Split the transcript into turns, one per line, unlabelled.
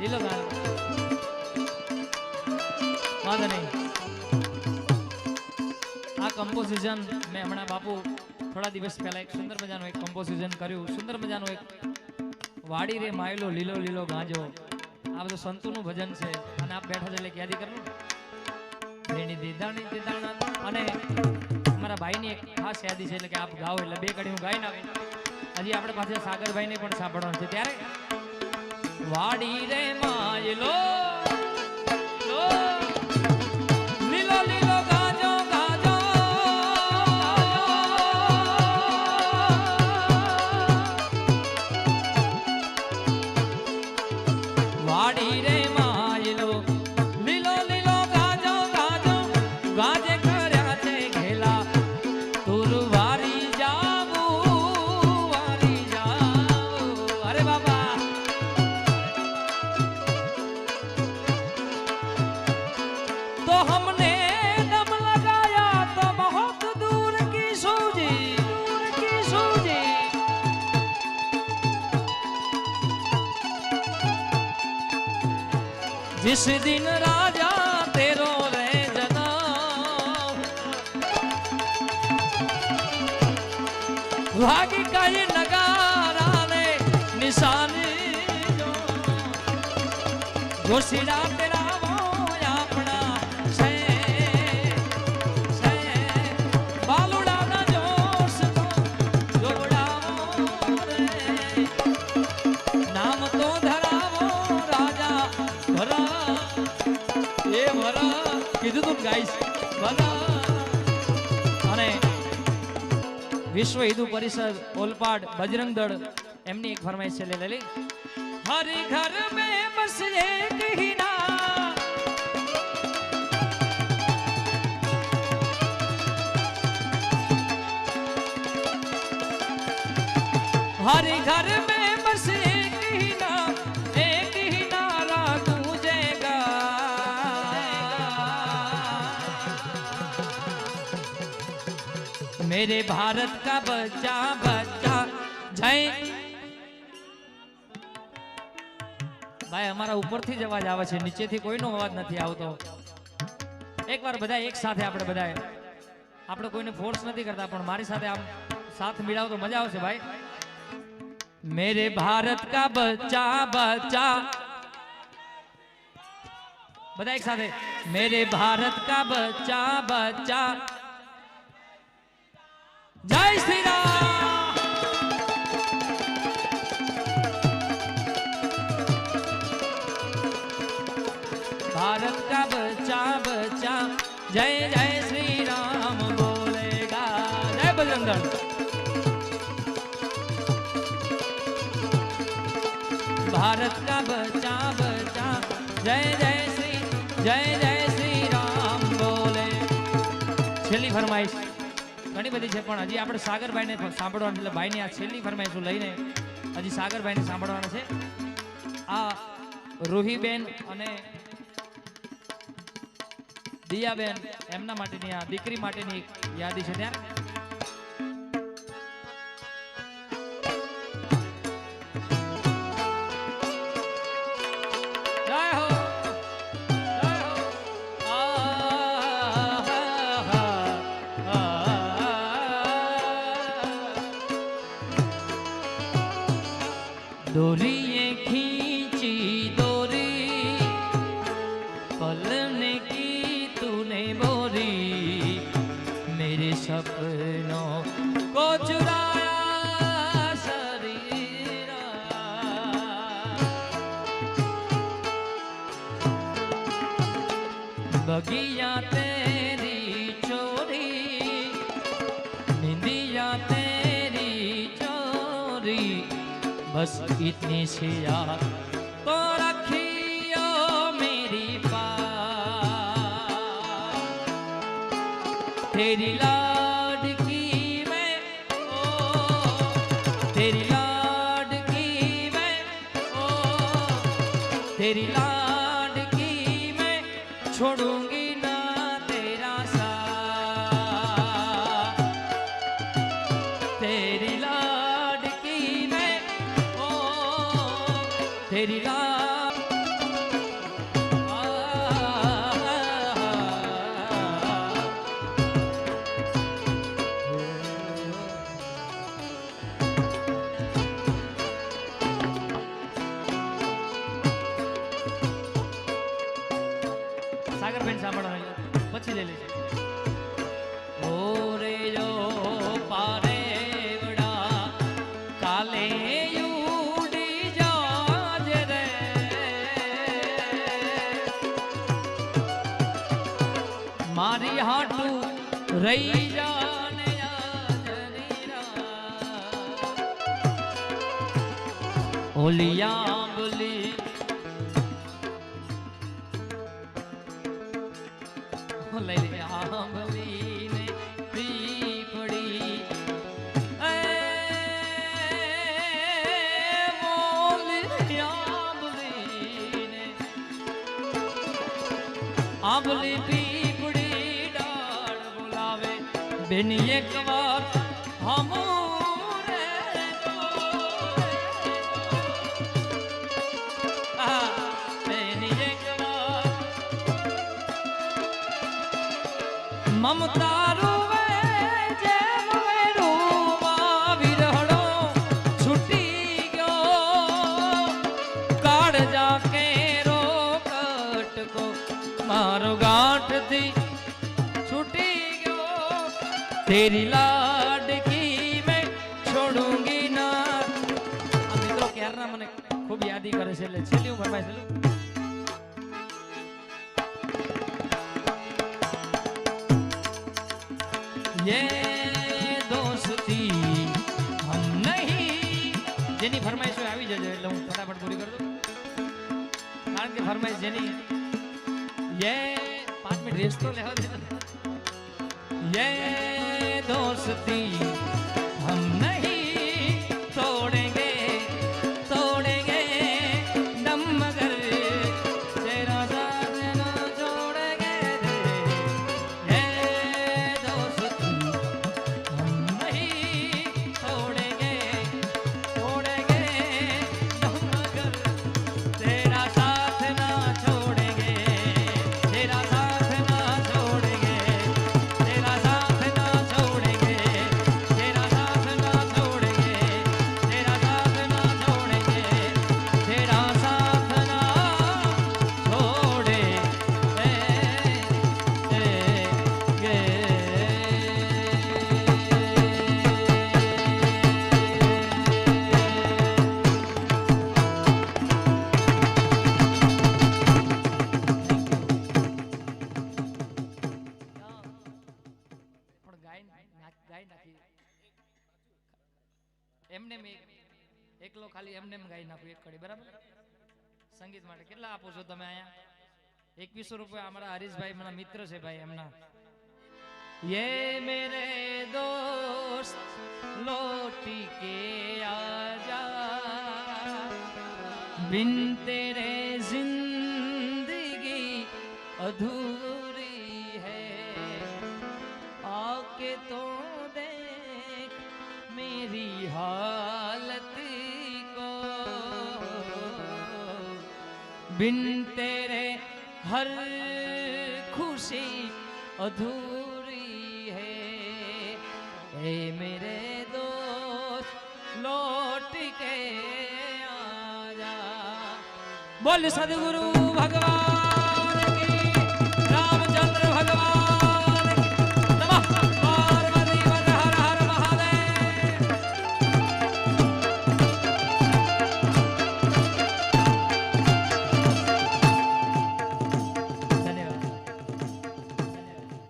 લીલો ગાજો વાંધો નહીં. આ કમ્પોઝિશન મેં હમણાં બાપુ થોડા દિવસ પહેલા એક સુંદર મજાનું એક કમ્પોઝિશન કર્યું. સુંદર મજાનું એક વાડી રે માયલો લીલો લીલો ગાંજો. આ બધું સંતોનું ભજન છે અને આપ બેઠા છે એટલે યાદી કરવું. રેણી દીદાણી દીદાણા અને મારા ભાઈની એક ખાસ યાદી છે એટલે કે આપ ગાઓ એટલે બે કડી હું ગાઈ નાખું. હજી આપણે પાસે સાગરભાઈને પણ સાંભળવાનું છે. ત્યારે વાડી રે માયલો લીલો લીલો ગાજો ગાજો વાડી રે માયલો લીલો લીલો ગાજો ગાજો ગાજે કર્યા છે ઘેલા તુર વારી જાવું વારી જાવું. અરે બાબા तो हमने दम लगाया तो बहुत दूर की सूझी जिस दिन राजा तेरो रे जना भागी कई नगारा ने निशानी जो सिरा तेरा કીધું તું ગાઈસ અને વિશ્વ હિન્દુ પરિષદ ઓલપાડ બજરંગ દળ એમની એક ફરમાઈશ છે. લે હરી ઘર મેં બસ એક ही ना हरी घर में बस एक ही नारा गूंजेगा मेरे भारत का बच्चा बच्चा जय. ભાઈ અમારા ઉપરથી જ અવાજ આવે છે, નીચેથી કોઈનો અવાજ નથી આવતો. એકવાર બધા એક સાથે આપણે કોઈને ફોર્સ નથી કરતા પણ મારી સાથે આમ સાથ મિલાવો તો મજા આવશે ભાઈ. मेरे भारत का बच्चा बच्चा બધા એક સાથે मेरे भारत का बच्चा बच्चा जय श्री राम. भारत का बच्चा बच्चा जय जय श्री राम बोलेगा. जय बजरंग दल. भारत का बच्चा बच्चा जय जय श्री राम बोले. છેલ્લી ફરમાઈશ ઘણી બધી છે પણ હજી આપણે સાગરભાઈને સાંભળવાનું એટલે ભાઈની આ છેલ્લી ફરમાઈશ લઈને હજી સાગરભાઈને સાંભળવાના છે. આ રૂહીબેન અને દિયાબેન એમના માટેની આ દીકરી માટેની યાદી છે. ત્યાં डोरी खींची डोरी पलने की तूने बोरी मेरे सपनों को चुराया शरीर बगिया तेरी चोरी निंदिया तेरी चोरी बस इतनी सी याद तो रखियो मेरी पास तेरी लाडकी मैं ओ तेरी लाडकी मैं ओ तेरी लाडकी मैं छोड़ूंगी ना तेरा साथ तेरी लाडकी मैं तेरी लाड સાગરબેન સાંભળવાનું પછી લઈ લેજો. ઓ રે જો પારેવડા કાલે ઉડી જાજે રે મારી હાટું રહી જાને યાદની રાત ઓલિયા બોલી લઈ લે આંબલીને પીપળી એ મોલી આંબલીને આંબલી પીપળી ડાળ બોલાવે બેની એક વાર હમરે બેની એક વાર મમતા રૂવે જેમ વેરુમાં વિરહડો છૂટી ગયો કાળજા કેરો કટકો મારો ગાંઠથી છૂટી ગયો તેરી લાડકી મેં છોડુંગી ના. આ મિત્રો ક્યારના મને ખૂબ યાદી કરે છે એટલે છેલ્લી હું ફરમાઈશ લઉં. ये दोस्ती हम नहीं જેની ફરમાઈશ હોય આવી જજો એટલે હું ફટાફટ પૂરી કરી દઉં કારણ કે ફરમાઈશ જેની ये 5 મિનિટ રેસ્ટ તો લેવા દે. ये दोस्ती हम नहीं तोड़ेंगे तोड़ेंगे दम मगर तेरा साथ न छोड़ेंगे ये दोस्ती हम नहीं तोड़ेंगे तोड़ेंगे दम मगर तेरा साथ न छोड़ेंगे तेरा साथ न छोड़ेंगे तेरा साथ न छोड़ेंगे तेरा साथ न छोड़ेंगे तेरा साथ न छोड़ेंगे तेरा साथ न ગાઈ નાખી એમને એકલો ખાલી એમને ગાઈ નાખું એક કડી બરાબર. સંગીત માટે કેટલા આપો છો તમે અહીંયા? 2100 રૂપિયા અમારા હરીશભાઈ મારા મિત્ર છે ભાઈ એમના. ये मेरे दोस्त लौटी के आजा बिन तेरे जिंदगी अधूरी है आके तो देख मेरी हालत को बिन तेरे हर खुशी अधूरी है ए मेरे दोस्त लौट के आजा बोल सदगुरु भगवान